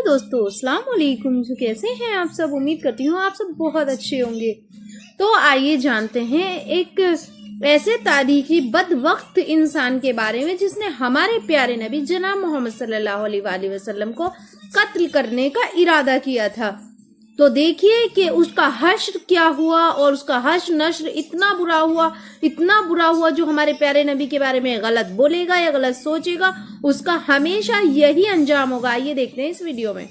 Hello दोस्तों, अस्सलाम वालेकुम। कैसे हैं आप सब? उम्मीद करती हूँ आप सब बहुत अच्छे होंगे। तो आइए जानते हैं एक ऐसे तारीखी बदवक्त इंसान के बारे में जिसने हमारे प्यारे नबी जनाब मोहम्मद सल्लल्लाहु अलैहि वसल्लम को कत्ल करने का इरादा किया था। तो देखिए कि उसका हश्र क्या हुआ, और उसका हश्र नश्र इतना बुरा हुआ जो हमारे प्यारे नबी के बारे में गलत बोलेगा या गलत सोचेगा उसका हमेशा यही अंजाम होगा। ये देखते हैं इस वीडियो में।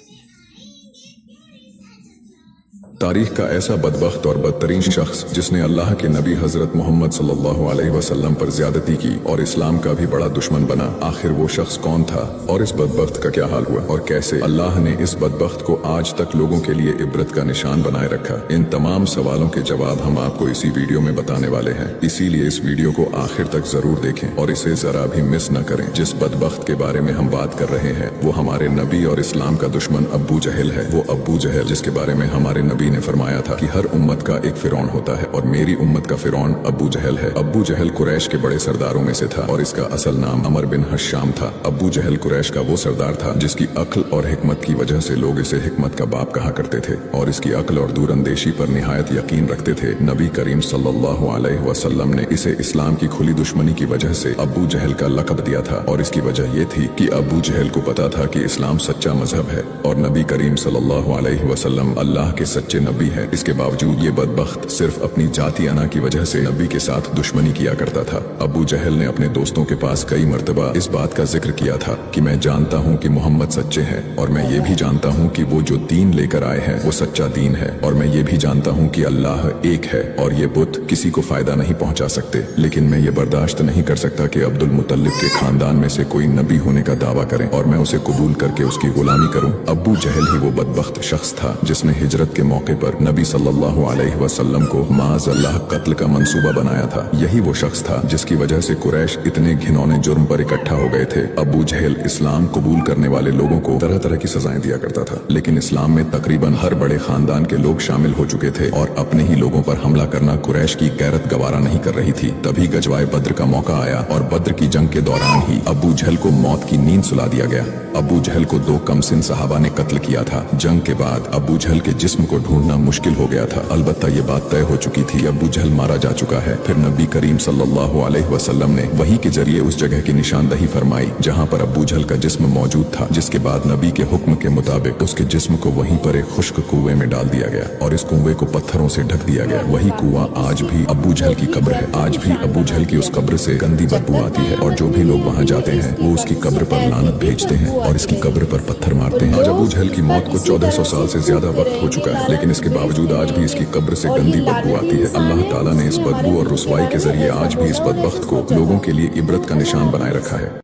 तारीख का ऐसा बदबख्त और बदतरीन शख्स जिसने अल्लाह के नबी हजरत मोहम्मद सल्लल्लाहु अलैहि वसल्लम पर ज्यादती की और इस्लाम का भी बड़ा दुश्मन बना, आखिर वो शख्स कौन था और इस बदबख्त का क्या हाल हुआ और कैसे अल्लाह ने इस बदबख्त को आज तक लोगों के लिए इबरत का निशान बनाए रखा। इन तमाम सवालों के जवाब हम आपको इसी वीडियो में बताने वाले हैं, इसीलिए इस वीडियो को आखिर तक जरूर देखें और इसे जरा भी मिस न करें। जिस बदबख्त के बारे में हम बात कर रहे हैं वो हमारे नबी और इस्लाम का दुश्मन अबू जहल है। वो अबू जहल जिसके बारे में हमारे नबी ने फरमाया था कि हर उम्मत का एक फिरौन होता है और मेरी उम्मत का फिरौन अबू जहल है। अबू जहल कुरैश के बड़े सरदारों में से था और इसका असल नाम अमर बिन हश्शाम था। अबू जहल कुरैश का वो सरदार था जिसकी अक्ल और हिकमत की वजह से लोग इसे हिकमत का बाप कहा करते थे और इसकी अक्ल और दूरंदेशी पर निहायत यकीन रखते थे। नबी करीम सल्लल्लाहु अलैहि वसल्लम ने इसे इस्लाम की खुली दुश्मनी की वजह से अबू जहल का लक़ब दिया था और इसकी वजह ये थी कि अबू जहल को पता था कि इस्लाम सच्चा मजहब है और नबी करीम सल्लल्लाहु अलैहि वसल्लम अल्लाह के सच्चे नबी है। इसके बावजूद ये बदबख्त सिर्फ अपनी जाति अना की वजह से नबी के साथ दुश्मनी किया करता था। अबू जहल ने अपने दोस्तों के पास कई मर्तबा इस बात का जिक्र किया था कि मैं जानता हूँ कि मोहम्मद सच्चे हैं और मैं ये भी जानता हूँ कि वो जो दीन लेकर आए हैं वो सच्चा दीन है और मैं ये भी जानता हूँ कि अल्लाह एक है और ये बुत किसी को फायदा नहीं पहुँचा सकते, लेकिन मैं ये बर्दाश्त नहीं कर सकता कि अब्दुल मुत्तलिब के खानदान में से कोई नबी होने का दावा करे और मैं उसे कबूल करके उसकी गुलामी करूँ। अबू जहल ही वो बदबख्त शख्स था जिसने हिजरत के मौके पर नबी सल्लल्लाहु अलैहि वसल्लम को माज़अल्लाह कत्ल का मंसूबा बनाया था। यही वो शख्स था जिसकी वजह से कुरैश इतने घिनौने जुर्म पर इकट्ठा हो गए थे। अबू जहल इस्लाम कबूल करने वाले लोगों को तरह तरह की सजाएं दिया करता था, लेकिन इस्लाम में तकरीबन हर बड़े खानदान के लोग शामिल हो चुके थे और अपने ही लोगों पर हमला करना कुरैश की गैरत गवारा नहीं कर रही थी। तभी गजवाए बद्र का मौका आया और बद्र की जंग के दौरान ही अबू जहल को मौत की नींद सुला दिया गया। अबू जहल को 2 कमसिन सहाबा ने कत्ल किया था। जंग के बाद अबू जहल के जिस्म को ढूंढना मुश्किल हो गया था। अलबत्ता ये बात तय हो चुकी थी अबू जहल मारा जा चुका है। फिर नबी करीम सल्लल्लाहु अलैहि वसल्लम ने वही के जरिए उस जगह की निशानदही फरमाई जहां पर अबू जहल का जिस्म मौजूद था, जिसके बाद नबी के हुक्म के मुताबिक उसके जिस्म को वहीं पर एक खुश्क कुएं में डाल दिया गया और इस कुएं को पत्थरों से ढक दिया गया। वही कुआं आज भी अबू जहल की कब्र है। आज भी अबू जहल की उस कब्र से गंदी बदबू आती है और जो भी लोग वहां जाते हैं वो उसकी कब्र पर लानत भेजते हैं और इसकी कब्र पर पत्थर मारते हैं। आज अबू जहल की मौत को 1400 साल से ज्यादा वक्त हो चुका है, लेकिन इसके बावजूद आज भी इसकी कब्र से गंदी बदबू आती है। अल्लाह ताला ने इस बदबू और रुसवाई के जरिए आज भी इस बदबख्त को लोगों के लिए इबरत का निशान बनाए रखा है।